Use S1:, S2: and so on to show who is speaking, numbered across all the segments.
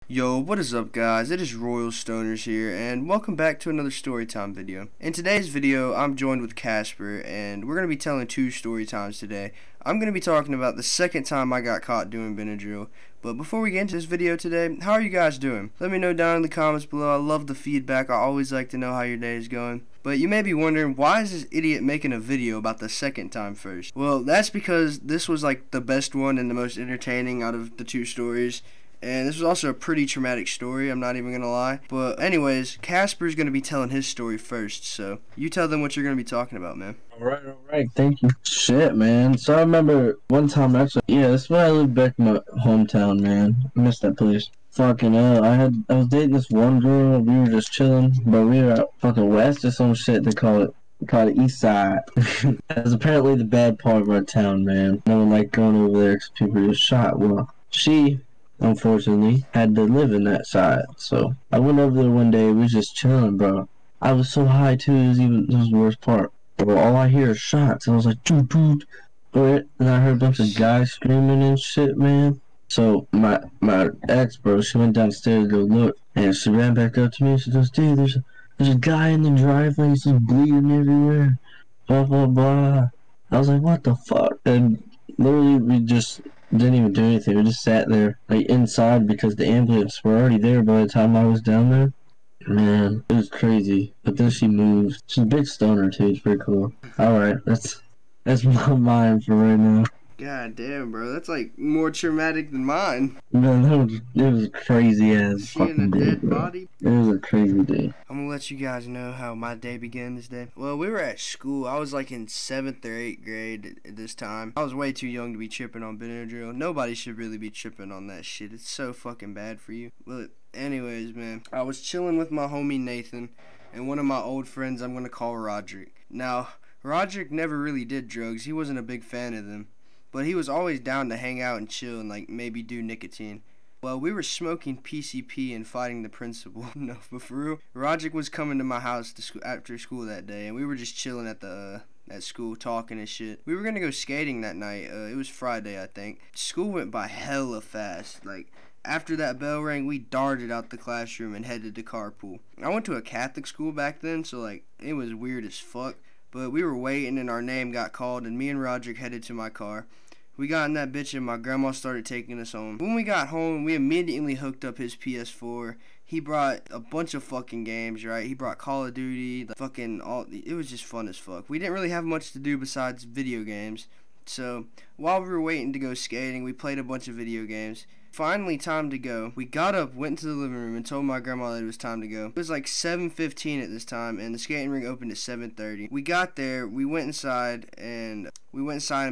S1: Yo, what is up guys? It is Royal Stoners here, and welcome back to another storytime video. In today's video, I'm joined with Casper, and we're going to be telling two story times today. I'm going to be talking about the second time I got caught doing benadryl. But before we get into this video today, how are you guys doing? Let me know down in the comments below. I love the feedback. I always like to know how your day is going. But you may be wondering, why is this idiot making a video about the second time first? Well, that's because this was like the best one and the most entertaining out of the two stories. And this was also a pretty traumatic story, I'm not even going to lie. But anyways, Casper's going to be telling his story first, so you tell them what you're going to be talking about, man.
S2: Alright, thank you. Shit, man. So I remember one time, actually, this is when I lived back in my hometown, man. I miss that place. Fucking hell, I was dating this one girl, we were just chilling, but we were out fucking west or some shit, they call it East Side. That's apparently the bad part of our town, man. No one liked going over there because people just shot. Well, she unfortunately had to live in that side, so I went over there one day. We was just chilling, bro. I was so high too. This was the worst part. Bro, all I hear is shots. I was like, dude, and I heard a bunch of guys screaming and shit, man. So my ex, bro, she went downstairs to go look, and she ran back up to me. She goes, dude, there's a guy in the driveway. He's just bleeding everywhere. Blah blah blah. I was like, what the fuck? And literally, we just didn't even do anything. We just sat there, like, inside, because the ambulance were already there by the time I was down there. Man, it was crazy. But then she moved. She's a big stoner too. It's pretty cool. Alright, that's my mind for right now.
S1: God damn, bro, that's like more traumatic than mine.
S2: Man, it was a crazy ass
S1: She in a
S2: fucking day,
S1: dead
S2: bro.
S1: body?
S2: It was a crazy day.
S1: I'm gonna let you guys know how my day began this day. Well, we were at school. I was like in 7th or 8th grade at this time. I was way too young to be tripping on benadryl. Nobody should really be tripping on that shit. It's so fucking bad for you. But anyways, man, I was chilling with my homie Nathan and one of my old friends I'm gonna call Roderick. Now, Roderick never really did drugs. He wasn't a big fan of them. But he was always down to hang out and chill and like maybe do nicotine. Well, we were smoking PCP and fighting the principal. No, but for real, Roderick was coming to my house after school that day, and we were just chilling at school talking and shit. We were gonna go skating that night. It was Friday, I think. School went by hella fast. Like, after that bell rang, we darted out the classroom and headed to carpool. I went to a Catholic school back then, so like it was weird as fuck. But we were waiting and our name got called, and me and Roderick headed to my car. We got in that bitch and my grandma started taking us home. When we got home, we immediately hooked up his PS4. He brought a bunch of fucking games, right? He brought Call of Duty, it was just fun as fuck. We didn't really have much to do besides video games. So, while we were waiting to go skating, we played a bunch of video games. Finally, time to go. We got up, went to the living room, and told my grandma that it was time to go. It was like 7:15 at this time, and the skating rink opened at 7:30. We got there, we went inside and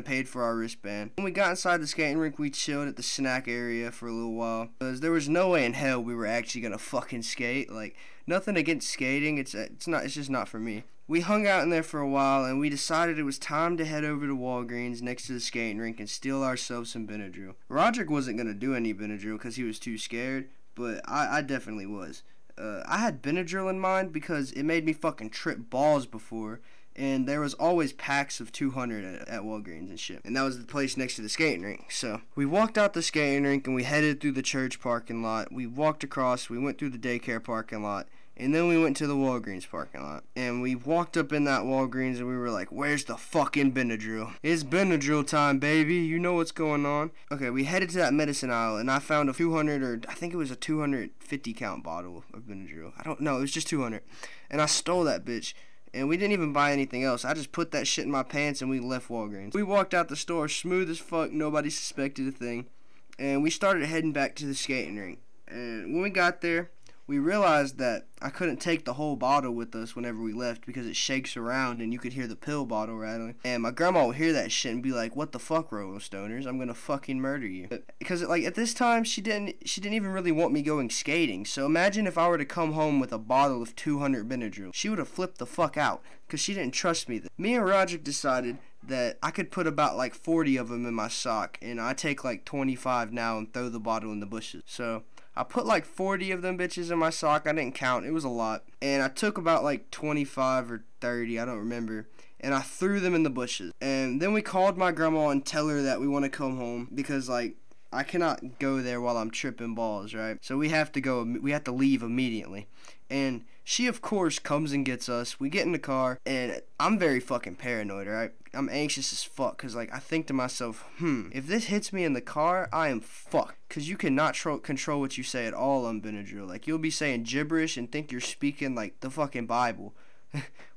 S1: paid for our wristband. When we got inside the skating rink, we chilled at the snack area for a little while, because there was no way in hell we were actually gonna fucking skate. Like, nothing against skating, it's just not for me. We hung out in there for a while, and we decided it was time to head over to Walgreens next to the skating rink and steal ourselves some benadryl. Roderick wasn't going to do any benadryl because he was too scared, but I definitely was. I had benadryl in mind because it made me fucking trip balls before, and there was always packs of 200 at Walgreens and shit. And that was the place next to the skating rink. So we walked out the skating rink, and we headed through the church parking lot. We walked across, we went through the daycare parking lot. And then we went to the Walgreens parking lot. And we walked up in that Walgreens and we were like, where's the fucking benadryl? It's benadryl time, baby. You know what's going on. Okay, we headed to that medicine aisle and I found a 200 or I think it was a 250 count bottle of benadryl. I don't know, it was just 200. And I stole that bitch. And we didn't even buy anything else. I just put that shit in my pants and we left Walgreens. We walked out the store smooth as fuck. Nobody suspected a thing. And we started heading back to the skating rink. And when we got there, we realized that I couldn't take the whole bottle with us whenever we left because it shakes around and you could hear the pill bottle rattling. And my grandma would hear that shit and be like, what the fuck, Royal Stoners? I'm gonna fucking murder you. Because like at this time, she didn't even really want me going skating. So imagine if I were to come home with a bottle of 200 benadryl. She would have flipped the fuck out because she didn't trust me. Me and Roderick decided that I could put about like 40 of them in my sock, and I take like 25 now and throw the bottle in the bushes. So I put like 40 of them bitches in my sock. I didn't count. It was a lot. And I took about like 25 or 30, I don't remember. And I threw them in the bushes. And then we called my grandma and tell her that we want to come home because like I cannot go there while I'm tripping balls, right? So we have to leave immediately. And she, of course, comes and gets us. We get in the car, and I'm very fucking paranoid, right? I'm anxious as fuck, because, like, I think to myself, if this hits me in the car, I am fucked. Because you cannot control what you say at all on Benadryl. Like, you'll be saying gibberish and think you're speaking, like, the fucking Bible.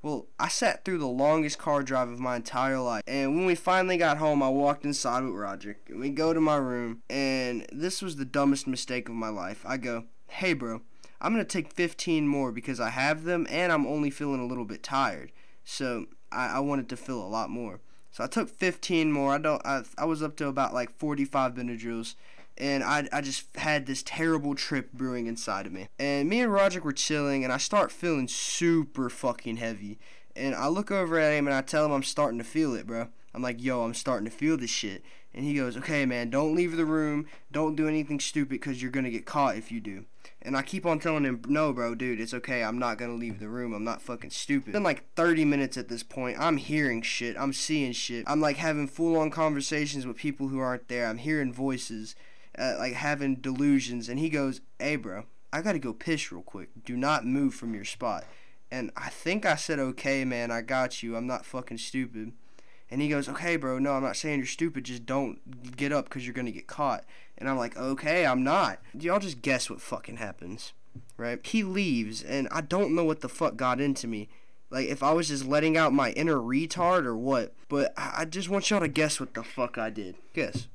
S1: Well, I sat through the longest car drive of my entire life, and when we finally got home, I walked inside with Roderick, and we go to my room, and this was the dumbest mistake of my life. I go, hey bro, I'm going to take 15 more because I have them, and I'm only feeling a little bit tired, so I wanted to feel a lot more. So I took 15 more. I was up to about like 45 Benadryls, and I just had this terrible trip brewing inside of me. And me and Roderick were chilling, and I start feeling super fucking heavy. And I look over at him, and I tell him I'm starting to feel it, bro. I'm like, yo, I'm starting to feel this shit. And he goes, okay, man, don't leave the room. Don't do anything stupid because you're going to get caught if you do. And I keep on telling him, no, bro, dude, it's okay. I'm not going to leave the room. I'm not fucking stupid. It's been like 30 minutes at this point. I'm hearing shit. I'm seeing shit. I'm like having full-on conversations with people who aren't there. I'm hearing voices. Like having delusions, and he goes, hey bro, I gotta go piss real quick, do not move from your spot. And I think I said, okay man, I got you, I'm not fucking stupid. And he goes, okay bro, no, I'm not saying you're stupid, just don't get up because you're gonna get caught. And I'm like, okay, I'm not. Y'all just guess what fucking happens, right? He leaves, and I don't know what the fuck got into me, like if I was just letting out my inner retard or what, but I just want y'all to guess what the fuck I did. Guess.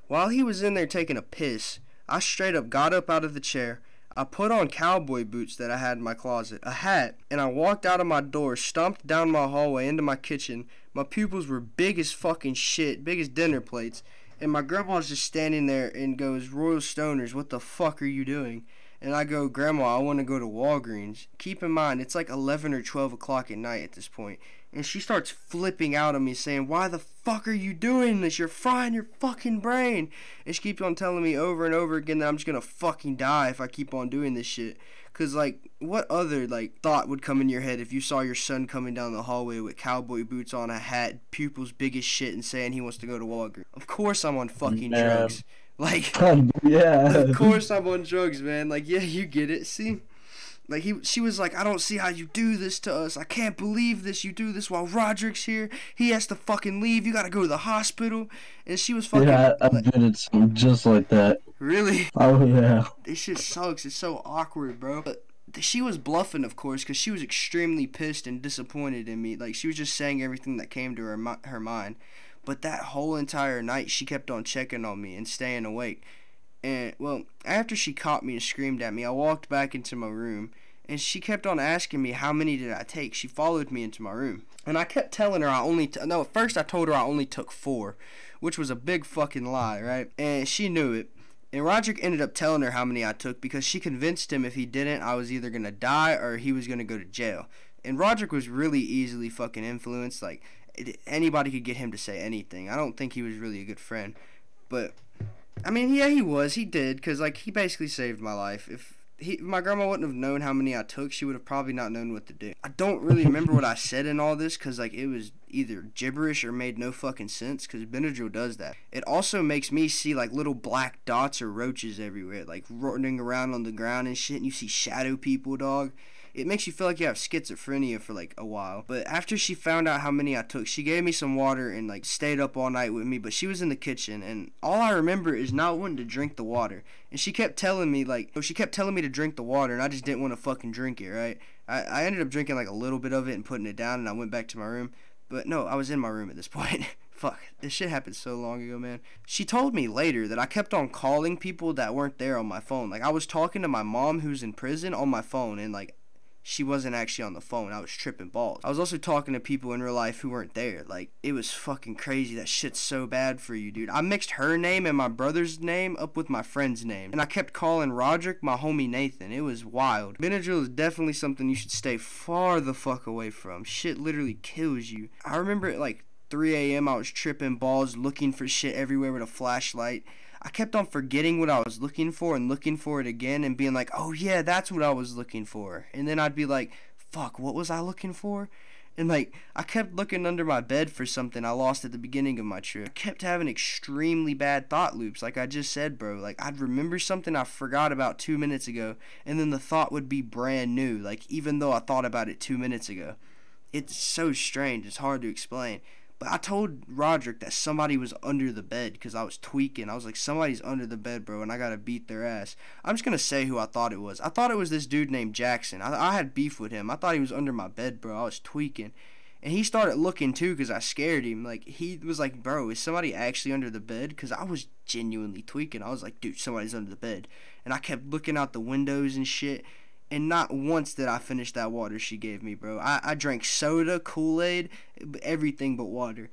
S1: While he was in there taking a piss, I straight up got up out of the chair, I put on cowboy boots that I had in my closet, a hat, and I walked out of my door, stomped down my hallway into my kitchen. My pupils were big as fucking shit, big as dinner plates, and my grandma's just standing there and goes, Royal Stoners, what the fuck are you doing? And I go, Grandma, I want to go to Walgreens. Keep in mind, it's like 11 or 12 o'clock at night at this point. And she starts flipping out on me saying, why the fuck are you doing this? You're frying your fucking brain. And she keeps on telling me over and over again that I'm just going to fucking die if I keep on doing this shit. Because, like, what other, like, thought would come in your head if you saw your son coming down the hallway with cowboy boots on, a hat, pupils big as shit, and saying he wants to go to Walgreens? Of course I'm on fucking drugs. Like,
S2: yeah.
S1: Of course I'm on drugs, man. Like, yeah, you get it. See? Like, she was like, I don't see how you do this to us. I can't believe this. You do this while Roderick's here. He has to fucking leave. You gotta go to the hospital. And she was fucking...
S2: Yeah, I did it just like that.
S1: Really?
S2: Oh, yeah.
S1: This shit sucks. It's so awkward, bro. But she was bluffing, of course, because she was extremely pissed and disappointed in me. Like, she was just saying everything that came to her mind. But that whole entire night, she kept on checking on me and staying awake. And, well, after she caught me and screamed at me, I walked back into my room, and she kept on asking me how many did I take. She followed me into my room. And I kept telling her at first I told her I only took 4, which was a big fucking lie, right? And she knew it. And Roderick ended up telling her how many I took because she convinced him if he didn't, I was either going to die or he was going to go to jail. And Roderick was really easily fucking influenced. Like, anybody could get him to say anything. I don't think he was really a good friend. But... I mean, yeah, he was. He did, because, like, he basically saved my life. If my grandma wouldn't have known how many I took, she would have probably not known what to do. I don't really remember what I said in all this, because, like, it was either gibberish or made no fucking sense, because Benadryl does that. It also makes me see, like, little black dots or roaches everywhere, like, running around on the ground and shit, and you see shadow people, dog. It makes you feel like you have schizophrenia for, like, a while. But after she found out how many I took, she gave me some water and, like, stayed up all night with me. But she was in the kitchen, and all I remember is not wanting to drink the water. And she kept telling me, like, to drink the water, and I just didn't want to fucking drink it, right? I ended up drinking, like, a little bit of it and putting it down, and I went back to my room. But, no, I was in my room at this point. Fuck, this shit happened so long ago, man. She told me later that I kept on calling people that weren't there on my phone. Like, I was talking to my mom who's in prison on my phone, and, like, she wasn't actually on the phone. I was tripping balls. I was also talking to people in real life who weren't there. Like, it was fucking crazy. That shit's so bad for you, dude. I mixed her name and my brother's name up with my friend's name. And I kept calling Roderick my homie Nathan. It was wild. Benadryl is definitely something you should stay far the fuck away from. Shit literally kills you. I remember at like 3 a.m. I was tripping balls, looking for shit everywhere with a flashlight. I kept on forgetting what I was looking for and looking for it again and being like, oh yeah, that's what I was looking for. And then I'd be like, fuck, what was I looking for? And like, I kept looking under my bed for something I lost at the beginning of my trip. I kept having extremely bad thought loops, like I just said, bro. Like, I'd remember something I forgot about 2 minutes ago, and then the thought would be brand new, like, even though I thought about it 2 minutes ago. It's so strange, it's hard to explain. But I told Roderick that somebody was under the bed because I was tweaking. I was like, somebody's under the bed, bro, and I gotta beat their ass. I'm just gonna say who I thought it was. I thought it was this dude named Jackson. I had beef with him. I thought he was under my bed, bro. I was tweaking. And he started looking, too, because I scared him. Like, he was like, bro, is somebody actually under the bed? Because I was genuinely tweaking. I was like, dude, somebody's under the bed. And I kept looking out the windows and shit. And not once did I finish that water she gave me, bro. I drank soda, Kool-Aid, everything but water.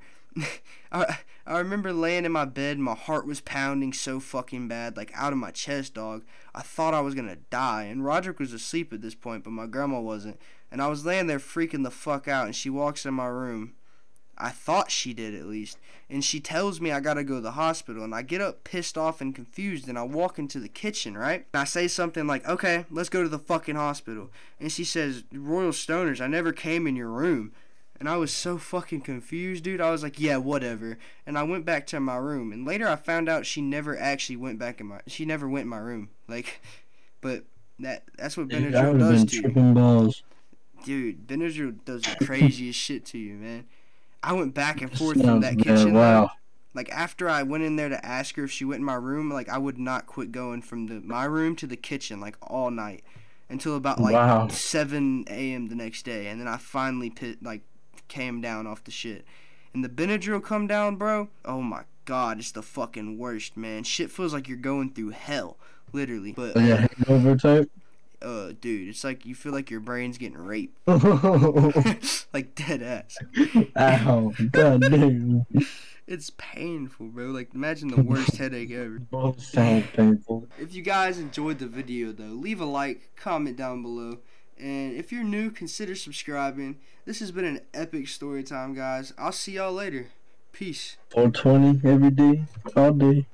S1: I remember laying in my bed, my heart was pounding so fucking bad, like out of my chest, dog. I thought I was gonna die, and Roderick was asleep at this point, but my grandma wasn't. And I was laying there freaking the fuck out, and she walks in my room. I thought she did, at least. And she tells me I gotta go to the hospital. And I get up pissed off and confused. And I walk into the kitchen, right? And I say something like, okay, let's go to the fucking hospital. And she says, Royal Stoners, I never came in your room. And I was so fucking confused, dude. I was like, yeah, whatever. And I went back to my room. And later I found out she never actually went back in my... She never went in my room. Like, but that's what Benadryl does to you.
S2: Balls.
S1: Dude, Benadryl does the craziest shit to you, man. I went back and forth from that kitchen.
S2: Wow.
S1: Like, after I went in there to ask her if she went in my room, like, I would not quit going from my room to the kitchen, like, all night. Until about, like, 7 a.m. the next day. And then I finally, came down off the shit. And the Benadryl come down, bro. Oh, my God. It's the fucking worst, man. Shit feels like you're going through hell. Literally. But,
S2: yeah, hangover type?
S1: Dude, it's like you feel like your brain's getting raped. Like, dead ass.
S2: Ow, god damn.
S1: It's painful, bro. Like, imagine the worst headache ever.
S2: Both sound painful.
S1: If you guys enjoyed the video, though, leave a like, comment down below. And if you're new, consider subscribing. This has been an epic story time, guys. I'll see y'all later. Peace.
S2: 420 every day, all day.